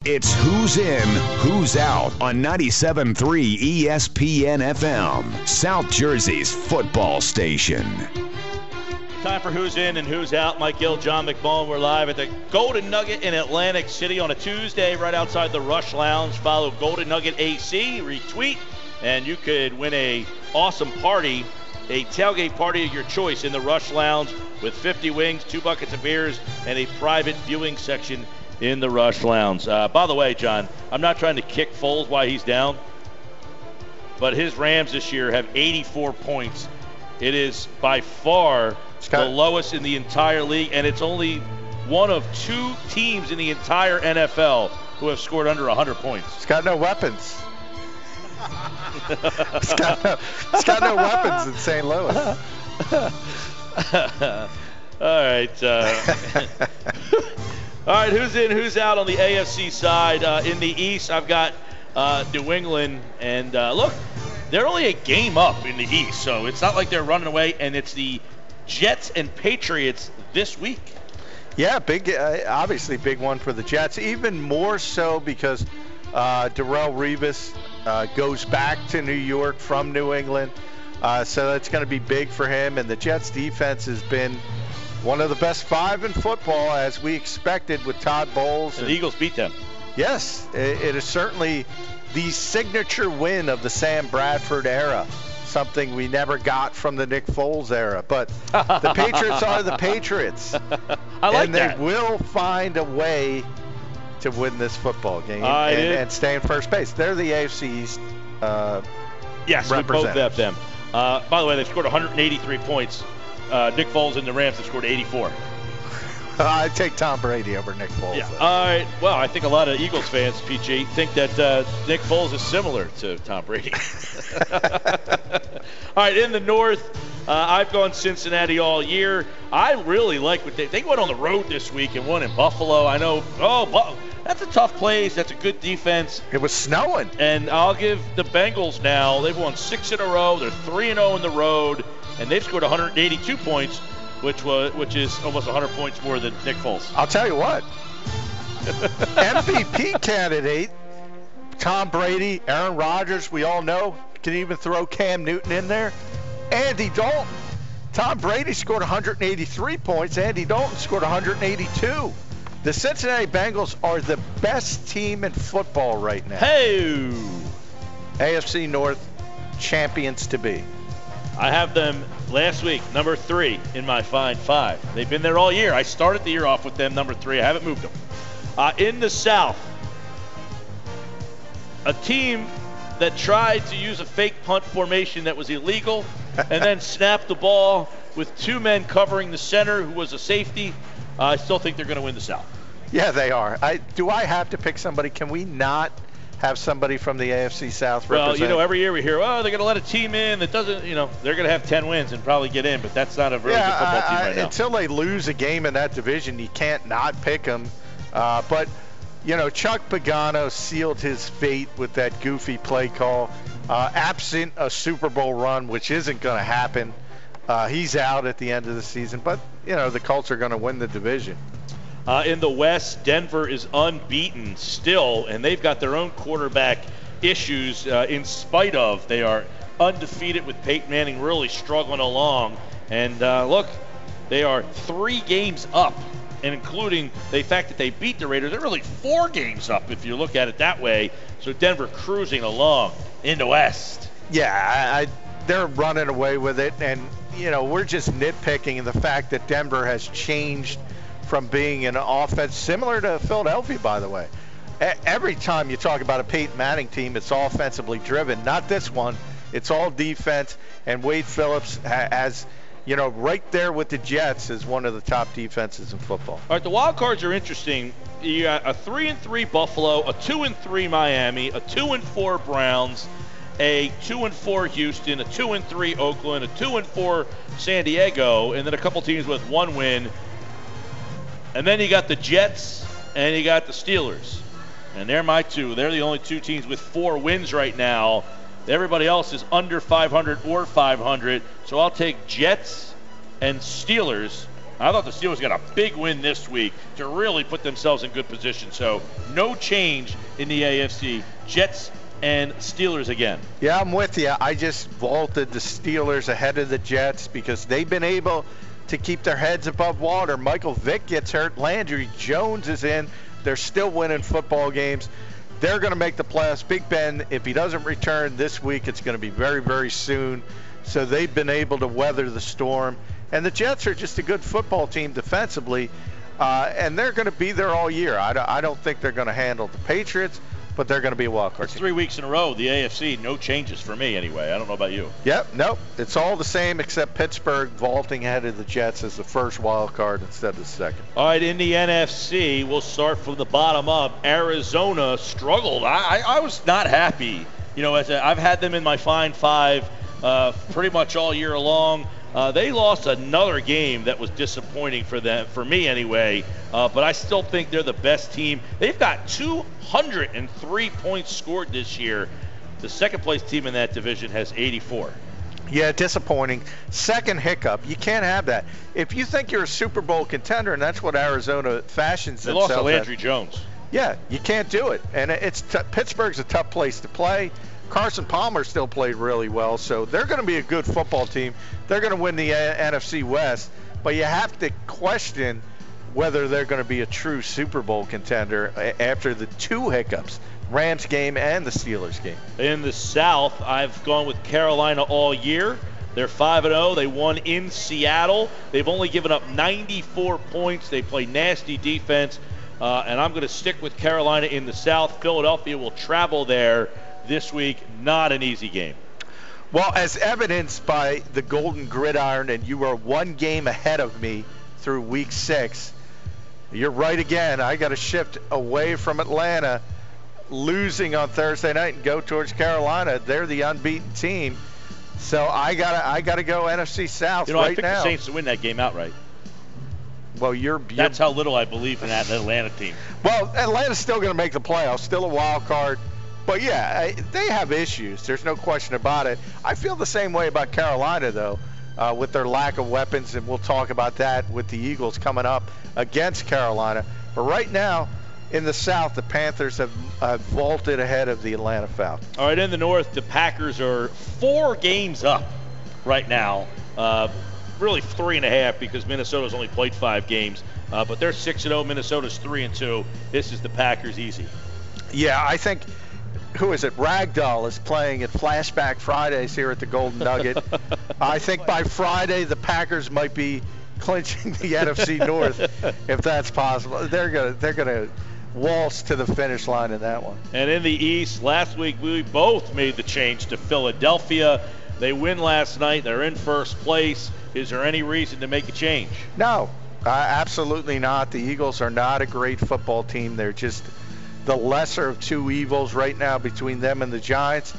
It's Who's In, Who's Out on 97.3 ESPN FM, South Jersey's football station. Time for Who's In and Who's Out. Mike Gill, John McMullen. We're live at the Golden Nugget in Atlantic City on a Tuesday right outside the Rush Lounge. Follow Golden Nugget AC, retweet, and you could win a awesome party, a tailgate party of your choice in the Rush Lounge with 50 wings, 2 buckets of beers, and a private viewing section in the Rush Lounge. By the way, John, I'm not trying to kick Foles while he's down, but his Rams this year have 84 points. It is by far the lowest in the entire league, and it's only one of 2 teams in the entire NFL who have scored under 100 points. It's got no weapons. It's got no weapons in St. Louis. All right. All right, who's in, who's out on the AFC side? In the East, I've got New England, and look, they're only a game up in the East, so it's not like they're running away, and it's the Jets and Patriots this week. Yeah, big, obviously big one for the Jets, even more so because Darrelle Revis goes back to New York from New England, so that's going to be big for him, and the Jets defense has been one of the best 5 in football, as we expected with Todd Bowles. And the Eagles beat them. Yes, it is certainly the signature win of the Sam Bradford era, something we never got from the Nick Foles era. But the Patriots are the Patriots. I like and that. They will find a way to win this football game and stay in first base. They're the AFC East yes, we both have them. By the way, they've scored 183 points. Nick Foles and the Rams have scored 84. I take Tom Brady over Nick Foles. Yeah. All right. Well, I think a lot of Eagles fans, PG, think that Nick Foles is similar to Tom Brady. All right. In the North, I've gone Cincinnati all year. I really like what they went on the road this week and won in Buffalo. I know. That's a tough place. That's a good defense. It was snowing. And I'll give the Bengals now. They've won 6 in a row. They're 3-0 on the road, and they've scored 182 points. Which is almost 100 points more than Nick Foles. I'll tell you what. MVP candidate, Tom Brady, Aaron Rodgers, we all know. Can even throw Cam Newton in there. Andy Dalton. Tom Brady scored 183 points. Andy Dalton scored 182. The Cincinnati Bengals are the best team in football right now. Hey! AFC North champions to be. I have them last week, number 3 in my Fine 5. They've been there all year. I started the year off with them, number 3. I haven't moved them. In the South, a team that tried to use a fake punt formation that was illegal and then snapped the ball with 2 men covering the center who was a safety. I still think they're going to win the South. Yeah, they are. Do I have to pick somebody? Can we not have somebody from the AFC South represent? Well, every year we hear, they're going to let a team in that doesn't, they're going to have 10 wins and probably get in, but that's not a very good football team right now. Until they lose a game in that division, you can't not pick them. But, Chuck Pagano sealed his fate with that goofy play call. Absent a Super Bowl run, which isn't going to happen, he's out at the end of the season. But, the Colts are going to win the division. In the West, Denver is unbeaten still, and they've got their own quarterback issues in spite of. They are undefeated with Peyton Manning really struggling along. And look, they are 3 games up, and including the fact that they beat the Raiders, they're really 4 games up if you look at it that way. So Denver cruising along in the West. Yeah, they're running away with it, and, we're just nitpicking the fact that Denver has changed from being an offense similar to Philadelphia, by the way. Every time you talk about a Peyton Manning team, it's offensively driven. Not this one. It's all defense, and Wade Phillips has, right there with the Jets is one of the top defenses in football. All right, the wild cards are interesting. You got a 3-3 Buffalo, a 2-3 Miami, a 2-4 Browns, a 2-4 Houston, a 2-3 Oakland, a 2-4 San Diego, and then a couple teams with 1 win. And then you got the Jets and you got the Steelers. And they're my 2. They're the only 2 teams with 4 wins right now. Everybody else is under 500 or 500. So I'll take Jets and Steelers I thought the Steelers got a big win this week to really put themselves in good position. So no change in the AFC. Jets and Steelers again. Yeah, I'm with you. I just vaulted the Steelers ahead of the Jets because they've been able to keep their heads above water. Michael Vick gets hurt. Landry Jones is in. They're still winning football games. They're going to make the playoffs. Big Ben, if he doesn't return this week, it's going to be very, very soon. So they've been able to weather the storm. And the Jets are just a good football team defensively, and they're going to be there all year. I don't think they're going to handle the Patriots, but they're going to be a wild card It's team. 3 weeks in a row, the AFC, no changes for me anyway. I don't know about you. Yep, nope. It's all the same except Pittsburgh vaulting ahead of the Jets as the first wild card instead of the second. All right, in the NFC, we'll start from the bottom up. Arizona struggled. I was not happy. You know, I've had them in my Fine Five pretty much all year long. They lost another game that was disappointing for them, for me anyway, but I still think they're the best team. They've got 203 points scored this year. The second place team in that division has 84. Yeah, disappointing. Second hiccup. You can't have that. If you think you're a Super Bowl contender, and that's what Arizona fashions They themselves lost to as, Landry Jones. Yeah, you can't do it. And Pittsburgh's a tough place to play. Carson Palmer still played really well, so they're going to be a good football team. They're going to win the NFC West, but you have to question whether they're going to be a true Super Bowl contender after the two hiccups, Rams game and the Steelers game. In the South, I've gone with Carolina all year. They're 5-0. They won in Seattle. They've only given up 94 points. They play nasty defense, and I'm going to stick with Carolina in the South. Philadelphia will travel there this week. Not an easy game. Well, as evidenced by the Golden Gridiron, and you are one game ahead of me through week 6, you're right again. I got to shift away from Atlanta, losing on Thursday night, and go towards Carolina. They're the unbeaten team. So I gotta go NFC South I right picked now. the Saints to win that game outright. Well, That's how little I believe in that Atlanta team. Well, Atlanta's still going to make the playoffs, still a wild card. But, yeah, they have issues. There's no question about it. I feel the same way about Carolina, though, with their lack of weapons, and we'll talk about that with the Eagles coming up against Carolina. But right now, in the South, the Panthers have vaulted ahead of the Atlanta Falcons. All right, in the North, the Packers are 4 games up right now. Really 3.5 because Minnesota's only played 5 games. But they're 6-0. Minnesota's 3-2. This is the Packers easy. Yeah, I think, who is it? Ragdoll is playing at Flashback Fridays here at the Golden Nugget. I think by Friday the Packers might be clinching the NFC North, if that's possible. They're gonna waltz to the finish line in that one. And in the East, last week we both made the change to Philadelphia. They win last night. They're in first place. Is there any reason to make a change? No, absolutely not. The Eagles are not a great football team. They're just the lesser of two evils right now between them and the Giants.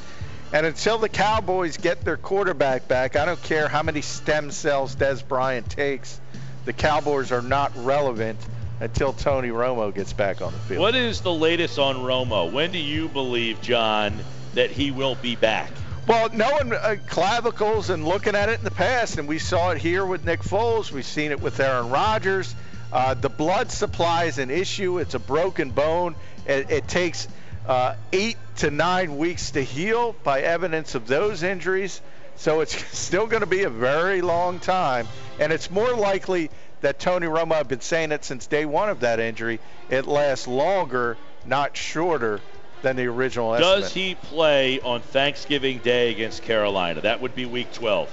And until the Cowboys get their quarterback back, I don't care how many stem cells Des Bryant takes, the Cowboys are not relevant until Tony Romo gets back on the field. What is the latest on Romo? When do you believe, John, that he will be back? Well, knowing clavicles and looking at it in the past, and we saw it here with Nick Foles, we've seen it with Aaron Rodgers. The blood supply is an issue. It's a broken bone. It takes 8 to 9 weeks to heal by evidence of those injuries. So it's still going to be a very long time. And it's more likely that Tony Romo, I've been saying it since day one of that injury, it lasts longer, not shorter than the original estimate. Does he play on Thanksgiving Day against Carolina? That would be week 12.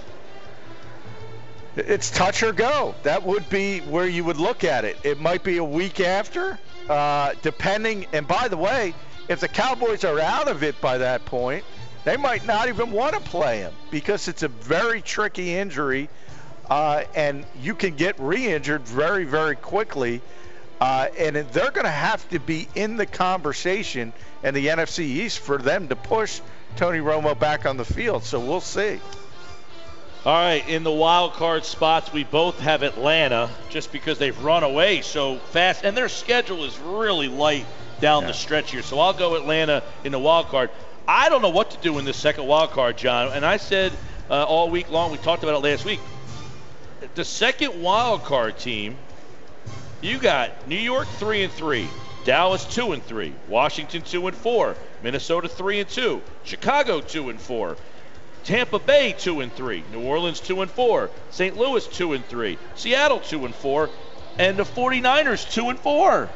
It's touch or go. That would be where you would look at it. It might be a week after, depending. And by the way, if the Cowboys are out of it by that point, they might not even want to play him because it's a very tricky injury, and you can get re-injured very, very quickly. And they're going to have to be in the conversation in the NFC East for them to push Tony Romo back on the field. So we'll see. All right, in the wild card spots, we both have Atlanta just because they've run away so fast, and their schedule is really light down the stretch here. So I'll go Atlanta in the wild card. I don't know what to do in this second wild card, John. And I said all week long, we talked about it last week, the second wild card team, you got New York 3-3, Dallas 2-3, Washington 2-4, Minnesota 3-2, Chicago 2-4, Tampa Bay 2-3, New Orleans 2-4, St. Louis 2-3, Seattle 2-4, and the 49ers 2-4.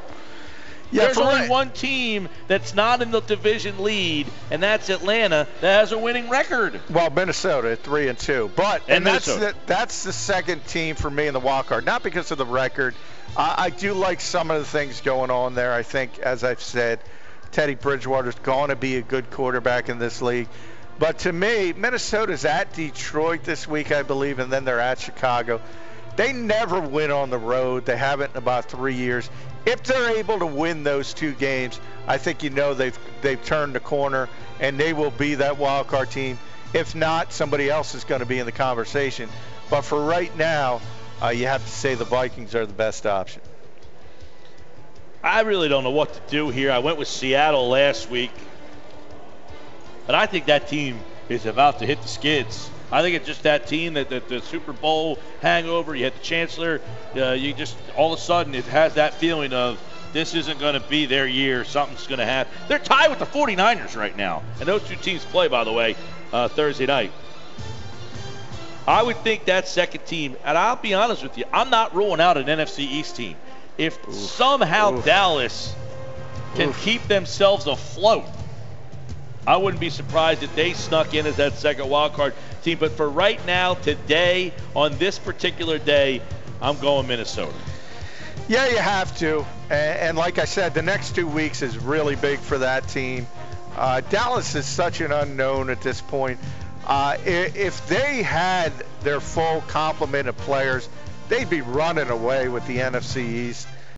Yeah, there's only one team that's not in the division lead, and that's Atlanta, that has a winning record. Well, Minnesota at 3-2, but and that's the second team for me in the wild card. Not because of the record. I do like some of the things going on there. I think, as I've said, Teddy Bridgewater's going to be a good quarterback in this league. But to me, Minnesota's at Detroit this week, I believe, and then they're at Chicago. They never win on the road. They haven't in about 3 years. If they're able to win those two games, I think they've turned the corner, and they will be that wild card team. If not, somebody else is going to be in the conversation. But for right now, you have to say the Vikings are the best option. I really don't know what to do here. I went with Seattle last week, but I think that team is about to hit the skids. I think it's just that team that the Super Bowl hangover. You had the Chancellor. You just all of a sudden it has that feeling of this isn't going to be their year. Something's going to happen. They're tied with the 49ers right now, and those two teams play, by the way, Thursday night. I would think that second team, and I'll be honest with you, I'm not ruling out an NFC East team. If somehow Dallas can keep themselves afloat, I wouldn't be surprised if they snuck in as that second wild card team. But for right now, today, on this particular day, I'm going Minnesota. Yeah, you have to. And like I said, the next 2 weeks is really big for that team. Dallas is such an unknown at this point. If they had their full complement of players, they'd be running away with the NFC East.